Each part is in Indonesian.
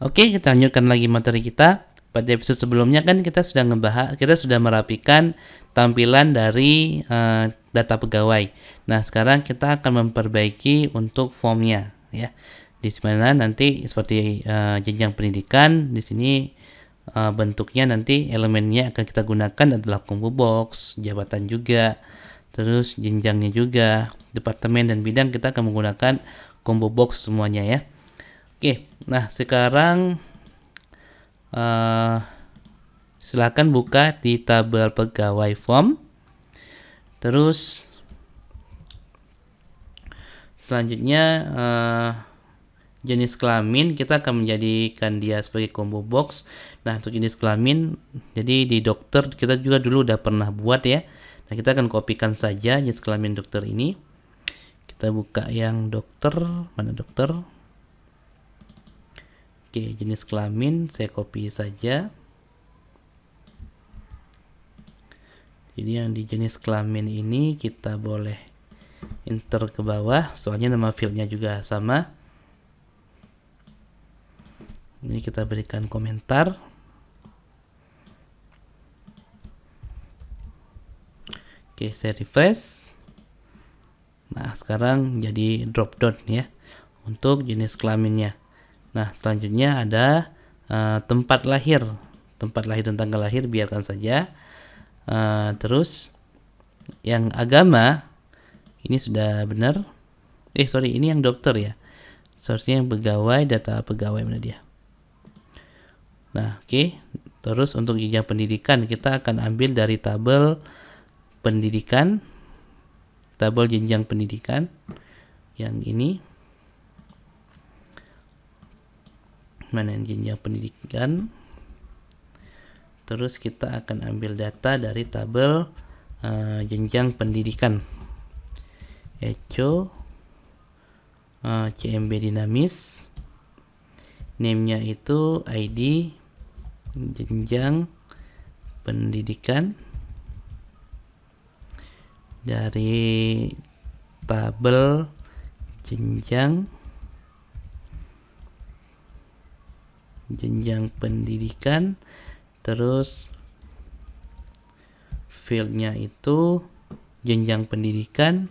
Oke, kita lanjutkan lagi materi kita. Pada episode sebelumnya kan kita sudah merapikan tampilan dari data pegawai. Nah, sekarang kita akan memperbaiki untuk formnya, ya. Di mana nanti seperti jenjang pendidikan, di sini bentuknya nanti elemennya akan kita gunakan adalah combo box, jabatan juga, terus jenjangnya juga, departemen dan bidang kita akan menggunakan combo box semuanya ya. Oke, nah sekarang silakan buka di tabel pegawai form. Terus selanjutnya jenis kelamin kita akan menjadikan dia sebagai combo box. Nah, untuk jenis kelamin, jadi di dokter kita juga dulu udah pernah buat ya. Nah, kita akan kopikan saja jenis kelamin dokter ini. Kita buka yang dokter, mana dokter? Oke, jenis kelamin saya copy saja. Jadi yang di jenis kelamin ini kita boleh enter ke bawah, soalnya nama fieldnya juga sama. Ini kita berikan komentar. Oke, saya refresh. Nah, sekarang jadi drop down ya untuk jenis kelaminnya. Nah, selanjutnya ada tempat lahir dan tanggal lahir biarkan saja. Terus yang agama ini sudah benar. Ini yang dokter ya. Seharusnya yang pegawai, data pegawai mana dia? Nah, oke. Terus untuk jenjang pendidikan kita akan ambil dari tabel pendidikan, tabel jenjang pendidikan yang ini. Mana yang jenjang pendidikan? Terus kita akan ambil data dari tabel jenjang pendidikan. Echo CMB dinamis. Name-nya itu ID jenjang pendidikan dari tabel jenjang pendidikan, terus fieldnya itu jenjang pendidikan,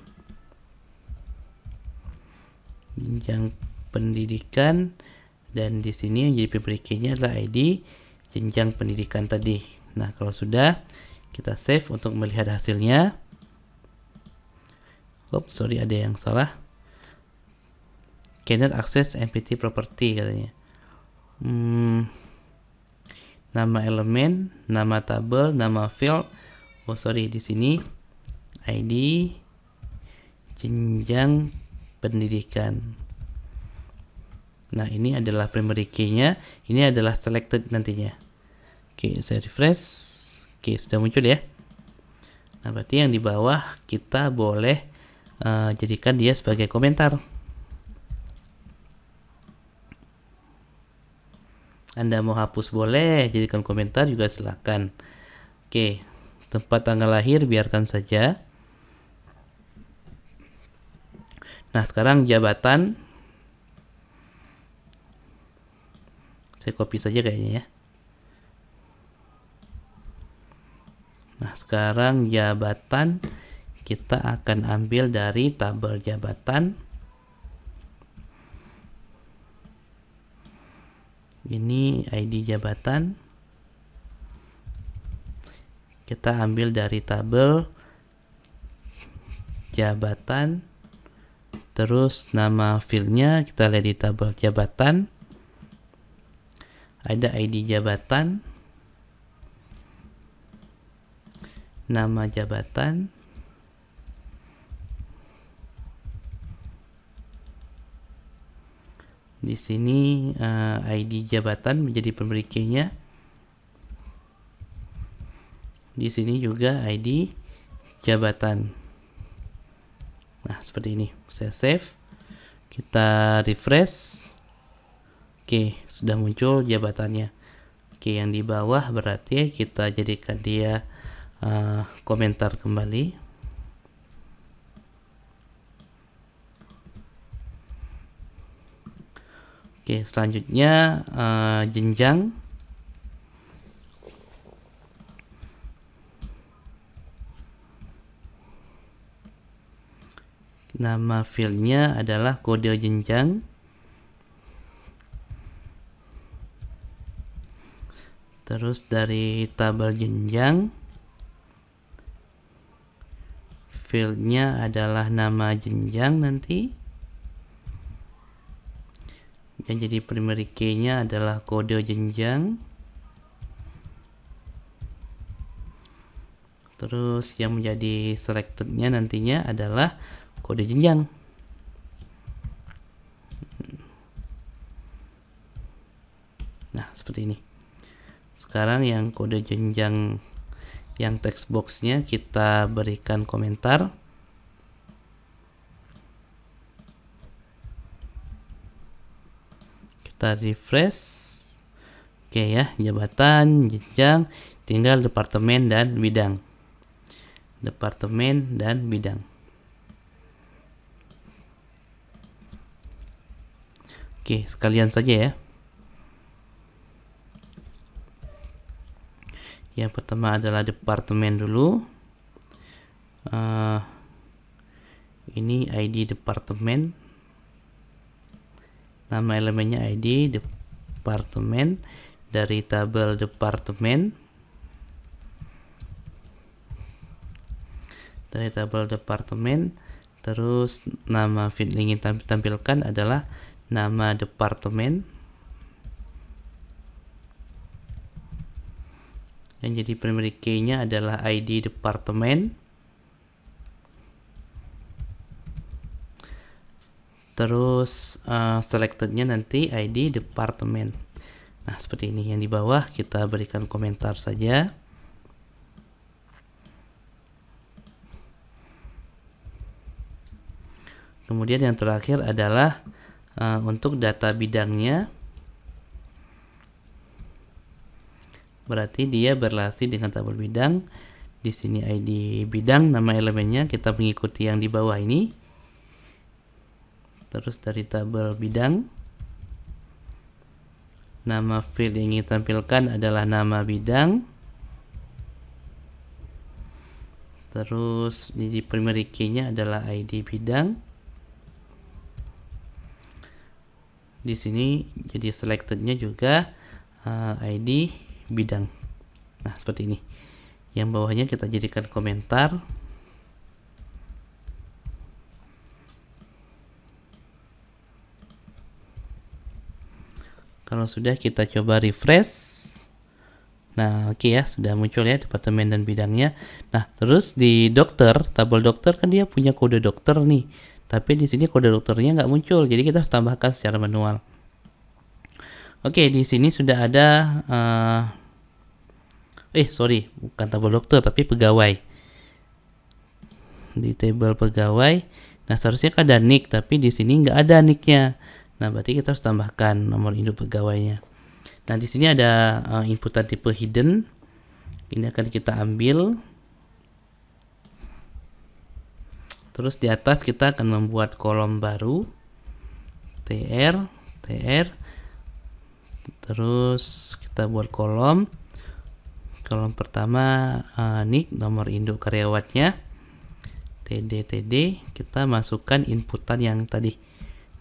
dan di sini yang jadi pemberi key-nya adalah ID jenjang pendidikan tadi. Nah, kalau sudah kita save untuk melihat hasilnya. Ada yang salah. Cannot access MPT property katanya. Nama elemen, nama tabel, nama field. Di sini ID jenjang pendidikan. Nah, ini adalah primary key-nya, ini adalah selected nantinya. Oke, saya refresh. Oke, sudah muncul ya. Nah, berarti yang di bawah kita boleh jadikan dia sebagai komentar. Anda mau hapus boleh, jadikan komentar juga silakan. Oke, tempat tanggal lahir biarkan saja. Nah, sekarang jabatan. Saya copy saja kayaknya ya. Nah, sekarang jabatan kita akan ambil dari tabel jabatan. Ini ID jabatan. Kita ambil dari tabel jabatan. Terus nama fieldnya kita lihat di tabel jabatan. Ada ID jabatan, nama jabatan, di sini ID jabatan menjadi pemberi key-nya. Di sini juga ID jabatan. Nah, seperti ini. Saya save. Kita refresh. Oke, sudah muncul jabatannya. Oke, yang di bawah berarti kita jadikan dia komentar kembali. Oke, Oke, selanjutnya jenjang. Nama fieldnya adalah kode jenjang. Terus dari tabel jenjang, fieldnya adalah nama jenjang nanti. Yang jadi primary key-nya adalah kode jenjang. Terus yang menjadi selected-nya nantinya adalah kode jenjang. Nah, seperti ini. Sekarang yang kode jenjang yang text box-nya kita berikan komentar. Kita refresh. Oke ya, jabatan, jenjang, tinggal departemen dan bidang. Departemen dan bidang. Oke, sekalian saja ya. Yang pertama adalah departemen dulu. Ini ID departemen. Nama elemennya ID departemen. Dari tabel departemen. Dari tabel departemen. Terus nama field yang ingin tampilkan adalah nama departemen. Yang jadi primary key-nya adalah ID departemen. Terus selected-nya nanti ID departemen. Nah, seperti ini. Yang di bawah kita berikan komentar saja. Kemudian yang terakhir adalah untuk data bidangnya. Berarti dia berrelasi dengan tabel bidang. Di sini ID bidang, nama elemennya kita mengikuti yang di bawah ini. Terus dari tabel bidang, nama field yang ingin tampilkan adalah nama bidang. Terus di primary key-nya adalah ID bidang. Di sini jadi selected-nya juga ID bidang. Nah, seperti ini. Yang bawahnya kita jadikan komentar. Kalau sudah, kita coba refresh. Nah, oke ya, sudah muncul ya departemen dan bidangnya. Nah, terus di dokter, tabel dokter kan dia punya kode dokter nih. Tapi di sini kode dokternya nggak muncul, jadi kita harus tambahkan secara manual. Oke, di sini sudah ada sorry, bukan tabel dokter tapi pegawai. Di tabel pegawai, nah seharusnya kan ada nick, tapi di sini nggak ada nicknya. Nah, berarti kita harus tambahkan nomor induk pegawainya. Nah, di sini ada inputan tipe hidden. Ini akan kita ambil. Terus di atas kita akan membuat kolom baru. TR. Terus kita buat kolom. Kolom pertama nick, nomor induk karyawannya. TD. Kita masukkan inputan yang tadi.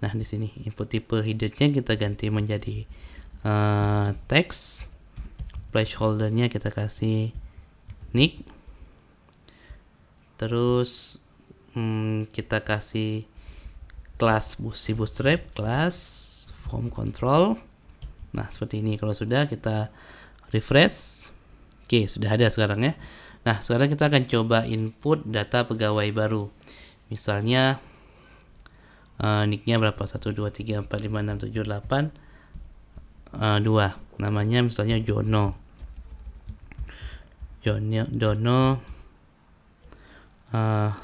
Nah, di sini input tipe hiddennya kita ganti menjadi text. Placeholdernya kita kasih nick. Terus kita kasih kelas si bootstrap, kelas form control. Nah, seperti ini. Kalau sudah, kita refresh. Oke, sudah ada sekarang ya. Nah, sekarang kita akan coba input data pegawai baru. Misalnya nicknya berapa? 1, 2, 3, 4, 5, 6, 7, 8 2. Namanya misalnya Jono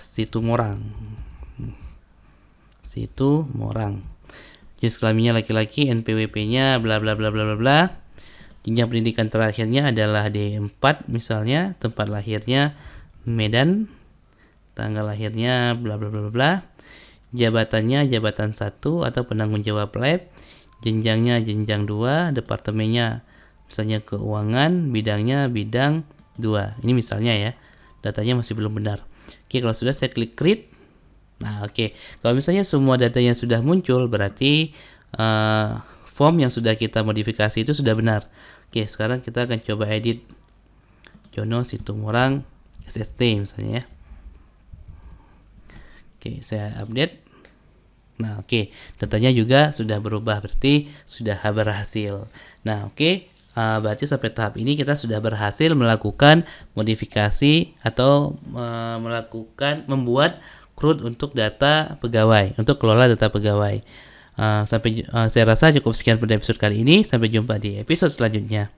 Situmorang. Jenis kelaminnya laki-laki, NPWP-nya bla bla bla bla bla bla. Jenjang pendidikan terakhirnya adalah D4 misalnya, tempat lahirnya Medan, tanggal lahirnya bla bla bla bla. Jabatannya jabatan 1 atau penanggung jawab lab. jenjangnya jenjang 2, departemennya misalnya keuangan, bidangnya bidang 2. Ini misalnya ya, datanya masih belum benar. Oke, kalau sudah saya klik create. Nah, oke. Kalau misalnya semua datanya sudah muncul, berarti form yang sudah kita modifikasi itu sudah benar. Oke, sekarang kita akan coba edit Jono Situmorang SST misalnya ya. Oke, saya update. Nah, oke, datanya juga sudah berubah, berarti sudah berhasil. Nah, oke, berarti sampai tahap ini kita sudah berhasil melakukan modifikasi atau membuat CRUD untuk data pegawai, untuk kelola data pegawai. Saya rasa cukup sekian pada episode kali ini. Sampai jumpa di episode selanjutnya.